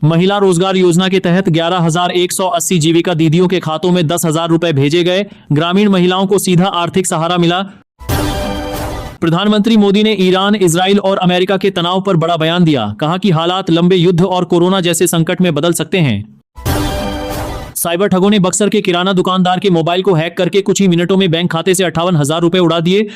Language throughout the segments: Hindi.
महिला रोजगार योजना के तहत 11,180 जीविका दीदियों के खातों में 10,000 रुपए भेजे गए। ग्रामीण महिलाओं को सीधा आर्थिक सहारा मिला। प्रधानमंत्री मोदी ने ईरान, इजराइल और अमेरिका के तनाव पर बड़ा बयान दिया। कहा कि हालात लंबे युद्ध और कोरोना जैसे संकट में बदल सकते हैं। साइबर ठगों ने बक्सर के किराना दुकानदार के मोबाइल को हैक करके कुछ ही मिनटों में बैंक खाते से 58,000 रुपए उड़ा दिए।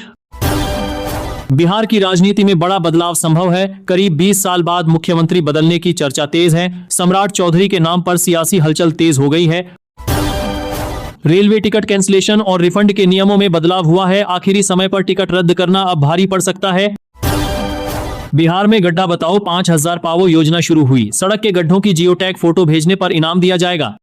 बिहार की राजनीति में बड़ा बदलाव संभव है। करीब 20 साल बाद मुख्यमंत्री बदलने की चर्चा तेज है। सम्राट चौधरी के नाम पर सियासी हलचल तेज हो गई है। रेलवे टिकट कैंसिलेशन और रिफंड के नियमों में बदलाव हुआ है। आखिरी समय पर टिकट रद्द करना अब भारी पड़ सकता है। बिहार में गड्ढा बताओ 5,000 पावो योजना शुरू हुई। सड़क के गड्ढों की जियो टैग फोटो भेजने पर इनाम दिया जाएगा।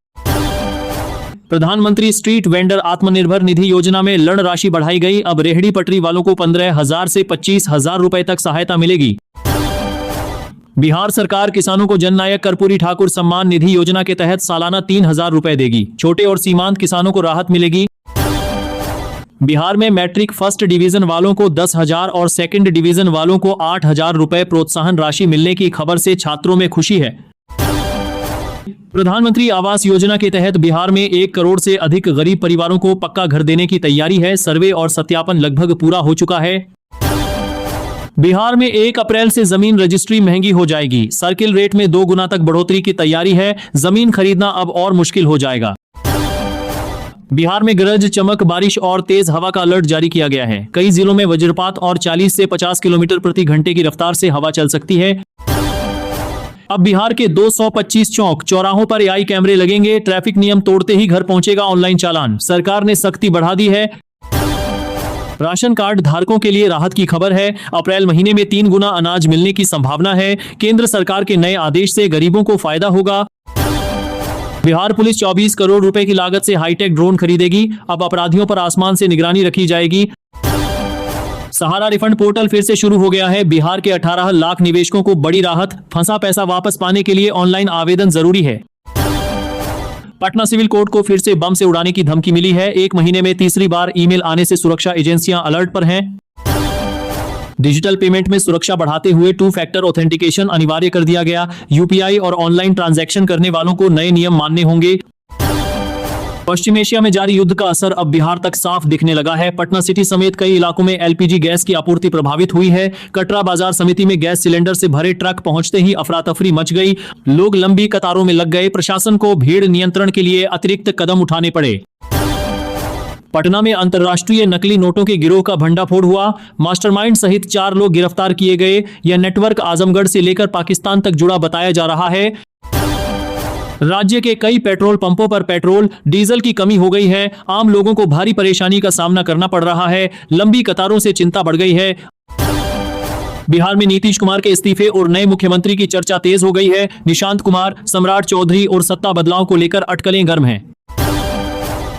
प्रधानमंत्री स्ट्रीट वेंडर आत्मनिर्भर निधि योजना में ऋण राशि बढ़ाई गई। अब रेहड़ी पटरी वालों को 15,000 से 25,000 रुपए तक सहायता मिलेगी। बिहार सरकार किसानों को जननायक कर्पूरी ठाकुर सम्मान निधि योजना के तहत सालाना 3,000 रुपए देगी। छोटे और सीमांत किसानों को राहत मिलेगी। बिहार में मैट्रिक फर्स्ट डिवीजन वालों को 10,000 और सेकंड डिवीजन वालों को 8,000 रुपए प्रोत्साहन राशि मिलने की खबर से छात्रों में खुशी है। प्रधानमंत्री आवास योजना के तहत बिहार में 1 करोड़ से अधिक गरीब परिवारों को पक्का घर देने की तैयारी है। सर्वे और सत्यापन लगभग पूरा हो चुका है। बिहार में 1 अप्रैल से जमीन रजिस्ट्री महंगी हो जाएगी। सर्किल रेट में 2 गुना तक बढ़ोतरी की तैयारी है। जमीन खरीदना अब और मुश्किल हो जाएगा। बिहार में गरज, चमक, बारिश और तेज हवा का अलर्ट जारी किया गया है। कई जिलों में वज्रपात और 40 से 50 किलोमीटर प्रति घंटे की रफ्तार से हवा चल सकती है। अब बिहार के 225 चौक चौराहों पर एआई कैमरे लगेंगे। ट्रैफिक नियम तोड़ते ही घर पहुंचेगा ऑनलाइन चालान। सरकार ने सख्ती बढ़ा दी है। राशन कार्ड धारकों के लिए राहत की खबर है। अप्रैल महीने में 3 गुना अनाज मिलने की संभावना है। केंद्र सरकार के नए आदेश से गरीबों को फायदा होगा। बिहार पुलिस 24 करोड़ रुपए की लागत से हाईटेक ड्रोन खरीदेगी। अब अपराधियों पर आसमान से निगरानी रखी जाएगी। सहारा रिफंड पोर्टल फिर से शुरू हो गया है। बिहार के 18 लाख निवेशकों को बड़ी राहत। फंसा पैसा वापस पाने के लिए ऑनलाइन आवेदन जरूरी है। पटना सिविल कोर्ट को फिर से बम से उड़ाने की धमकी मिली है। 1 महीने में तीसरी बार ईमेल आने से सुरक्षा एजेंसियां अलर्ट पर हैं। डिजिटल पेमेंट में सुरक्षा बढ़ाते हुए 2 फैक्टर ऑथेंटिकेशन अनिवार्य कर दिया गया। यूपीआई और ऑनलाइन ट्रांजैक्शन करने वालों को नए नियम मानने होंगे। पश्चिम एशिया में जारी युद्ध का असर अब बिहार तक साफ दिखने लगा है। पटना सिटी समेत कई इलाकों में एलपीजी गैस की आपूर्ति प्रभावित हुई है। कटरा बाजार समिति में गैस सिलेंडर से भरे ट्रक पहुंचते ही अफरा तफरी मच गई। लोग लंबी कतारों में लग गए। प्रशासन को भीड़ नियंत्रण के लिए अतिरिक्त कदम उठाने पड़े। पटना में अंतर्राष्ट्रीय नकली नोटों के गिरोह का भंडाफोड़ हुआ। मास्टरमाइंड सहित 4 लोग गिरफ्तार किए गए। यह नेटवर्क आजमगढ़ से लेकर पाकिस्तान तक जुड़ा बताया जा रहा है। राज्य के कई पेट्रोल पंपों पर पेट्रोल डीजल की कमी हो गई है। आम लोगों को भारी परेशानी का सामना करना पड़ रहा है। लंबी कतारों से चिंता बढ़ गई है। बिहार में नीतीश कुमार के इस्तीफे और नए मुख्यमंत्री की चर्चा तेज हो गई है। निशांत कुमार, सम्राट चौधरी और सत्ता बदलाव को लेकर अटकलें गर्म हैं।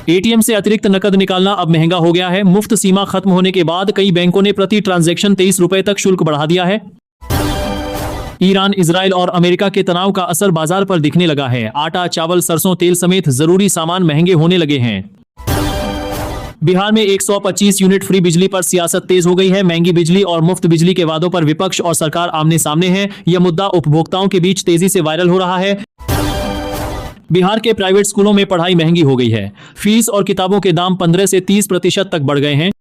एटीएम से अतिरिक्त नकद निकालना अब महंगा हो गया है। मुफ्त सीमा खत्म होने के बाद कई बैंकों ने प्रति ट्रांजैक्शन 23 रुपए तक शुल्क बढ़ा दिया है। ईरान, इजराइल और अमेरिका के तनाव का असर बाजार पर दिखने लगा है। आटा, चावल, सरसों तेल समेत जरूरी सामान महंगे होने लगे हैं। बिहार में 125 यूनिट फ्री बिजली पर सियासत तेज हो गई है। महंगी बिजली और मुफ्त बिजली के वादों पर विपक्ष और सरकार आमने सामने है। यह मुद्दा उपभोक्ताओं के बीच तेजी से वायरल हो रहा है। बिहार के प्राइवेट स्कूलों में पढ़ाई महंगी हो गई है। फीस और किताबों के दाम 15 से 30% तक बढ़ गए हैं।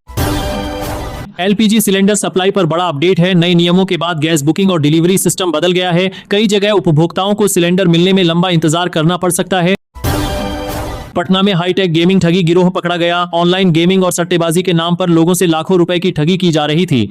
एलपीजी सिलेंडर सप्लाई पर बड़ा अपडेट है। नए नियमों के बाद गैस बुकिंग और डिलीवरी सिस्टम बदल गया है। कई जगह उपभोक्ताओं को सिलेंडर मिलने में लंबा इंतजार करना पड़ सकता है। पटना में हाईटेक गेमिंग ठगी गिरोह पकड़ा गया। ऑनलाइन गेमिंग और सट्टेबाजी के नाम पर लोगों से लाखों रुपए की ठगी की जा रही थी।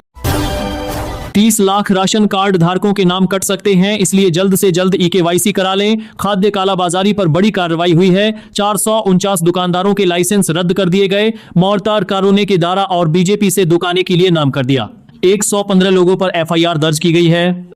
30 लाख राशन कार्ड धारकों के नाम कट सकते हैं, इसलिए जल्द से जल्द ई-केवाईसी करा लें। खाद्य कालाबाजारी पर बड़ी कार्रवाई हुई है। 449 दुकानदारों के लाइसेंस रद्द कर दिए गए। मोर्टार कारोने के दारा और बीजेपी से दुकानें के लिए नाम कर दिया। 115 लोगों पर एफआईआर दर्ज की गई है।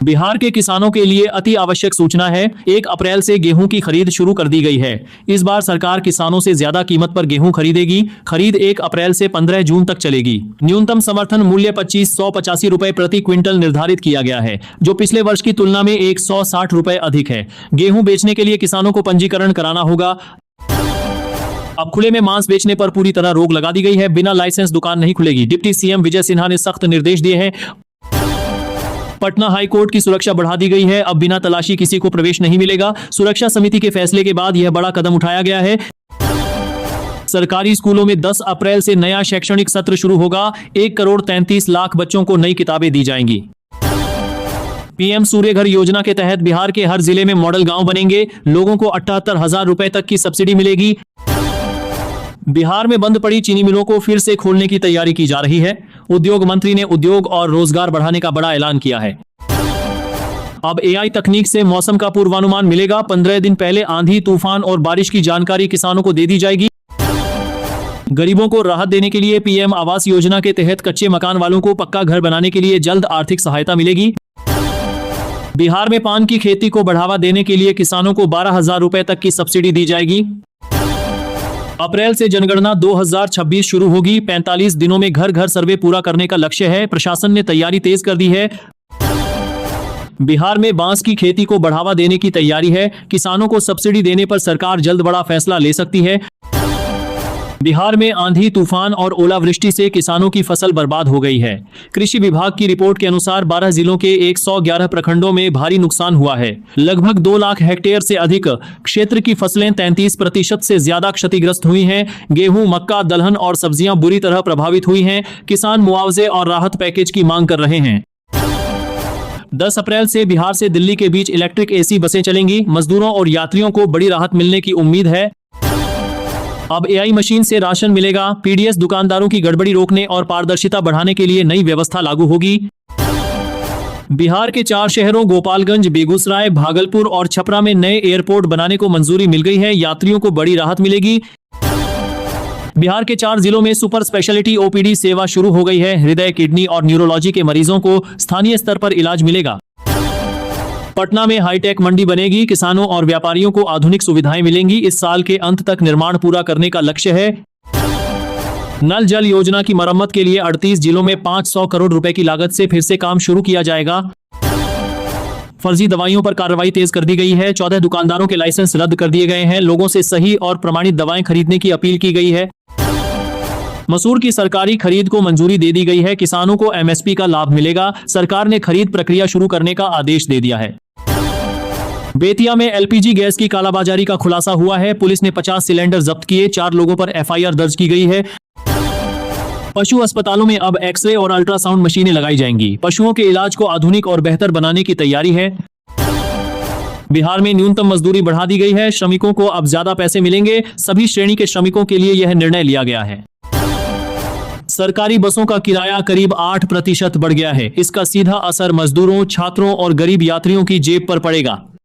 बिहार के किसानों के लिए अति आवश्यक सूचना है। 1 अप्रैल से गेहूं की खरीद शुरू कर दी गई है। इस बार सरकार किसानों से ज्यादा कीमत पर गेहूं खरीदेगी। खरीद 1 अप्रैल से 15 जून तक चलेगी। न्यूनतम समर्थन मूल्य 2585 रुपए प्रति क्विंटल निर्धारित किया गया है, जो पिछले वर्ष की तुलना में 160 रुपए अधिक है। गेहूं बेचने के लिए किसानों को पंजीकरण कराना होगा। अब खुले में मांस बेचने पर पूरी तरह रोक लगा दी गई है। बिना लाइसेंस दुकान नहीं खुलेगी। डिप्टी सीएम विजय सिन्हा ने सख्त निर्देश दिए हैं। पटना हाईकोर्ट की सुरक्षा बढ़ा दी गई है। अब बिना तलाशी किसी को प्रवेश नहीं मिलेगा। सुरक्षा समिति के फैसले के बाद यह बड़ा कदम उठाया गया है। सरकारी स्कूलों में 10 अप्रैल से नया शैक्षणिक सत्र शुरू होगा। 1,33,00,000 बच्चों को नई किताबें दी जाएंगी। पीएम सूर्य घर योजना के तहत बिहार के हर जिले में मॉडल गांव बनेंगे। लोगों को 78,000 रुपए तक की सब्सिडी मिलेगी। बिहार में बंद पड़ी चीनी मिलों को फिर से खोलने की तैयारी की जा रही है। उद्योग मंत्री ने उद्योग और रोजगार बढ़ाने का बड़ा ऐलान किया है। अब एआई तकनीक से मौसम का पूर्वानुमान मिलेगा। 15 दिन पहले आंधी, तूफान और बारिश की जानकारी किसानों को दे दी जाएगी। गरीबों को राहत देने के लिए पीएम आवास योजना के तहत कच्चे मकान वालों को पक्का घर बनाने के लिए जल्द आर्थिक सहायता मिलेगी। बिहार में पान की खेती को बढ़ावा देने के लिए किसानों को 12,000 रुपए तक की सब्सिडी दी जाएगी। अप्रैल से जनगणना 2026 शुरू होगी। 45 दिनों में घर घर सर्वे पूरा करने का लक्ष्य है। प्रशासन ने तैयारी तेज कर दी है। बिहार में बांस की खेती को बढ़ावा देने की तैयारी है। किसानों को सब्सिडी देने पर सरकार जल्द बड़ा फैसला ले सकती है। बिहार में आंधी, तूफान और ओलावृष्टि से किसानों की फसल बर्बाद हो गई है। कृषि विभाग की रिपोर्ट के अनुसार 12 जिलों के 111 प्रखंडों में भारी नुकसान हुआ है। लगभग 2 लाख हेक्टेयर से अधिक क्षेत्र की फसलें 33% से ज्यादा क्षतिग्रस्त हुई हैं। गेहूं, मक्का, दलहन और सब्जियां बुरी तरह प्रभावित हुई हैं। किसान मुआवजे और राहत पैकेज की मांग कर रहे हैं। 10 अप्रैल से बिहार से दिल्ली के बीच इलेक्ट्रिक एसी बसें चलेंगी। मजदूरों और यात्रियों को बड़ी राहत मिलने की उम्मीद है। अब एआई मशीन से राशन मिलेगा। पीडीएस दुकानदारों की गड़बड़ी रोकने और पारदर्शिता बढ़ाने के लिए नई व्यवस्था लागू होगी। बिहार के 4 शहरों गोपालगंज, बेगूसराय, भागलपुर और छपरा में नए एयरपोर्ट बनाने को मंजूरी मिल गई है। यात्रियों को बड़ी राहत मिलेगी। बिहार के 4 जिलों में सुपर स्पेशलिटी ओपीडी सेवा शुरू हो गई है। हृदय, किडनी और न्यूरोलॉजी के मरीजों को स्थानीय स्तर पर इलाज मिलेगा। पटना में हाईटेक मंडी बनेगी। किसानों और व्यापारियों को आधुनिक सुविधाएं मिलेंगी। इस साल के अंत तक निर्माण पूरा करने का लक्ष्य है। नल जल योजना की मरम्मत के लिए 38 जिलों में 500 करोड़ रुपए की लागत से फिर से काम शुरू किया जाएगा। फर्जी दवाइयों पर कार्रवाई तेज कर दी गई है। 14 दुकानदारों के लाइसेंस रद्द कर दिए गए हैं। लोगों से सही और प्रमाणित दवाएं खरीदने की अपील की गई है। मसूर की सरकारी खरीद को मंजूरी दे दी गई है। किसानों को एमएसपी का लाभ मिलेगा। सरकार ने खरीद प्रक्रिया शुरू करने का आदेश दे दिया है। बेतिया में एलपीजी गैस की कालाबाजारी का खुलासा हुआ है। पुलिस ने 50 सिलेंडर जब्त किए। 4 लोगों पर एफआईआर दर्ज की गई है। पशु अस्पतालों में अब एक्सरे और अल्ट्रासाउंड मशीनें लगाई जाएंगी। पशुओं के इलाज को आधुनिक और बेहतर बनाने की तैयारी है। बिहार में न्यूनतम मजदूरी बढ़ा दी गई है। श्रमिकों को अब ज्यादा पैसे मिलेंगे। सभी श्रेणी के श्रमिकों के लिए यह निर्णय लिया गया है। सरकारी बसों का किराया करीब 8% बढ़ गया है। इसका सीधा असर मजदूरों, छात्रों और गरीब यात्रियों की जेब पर पड़ेगा।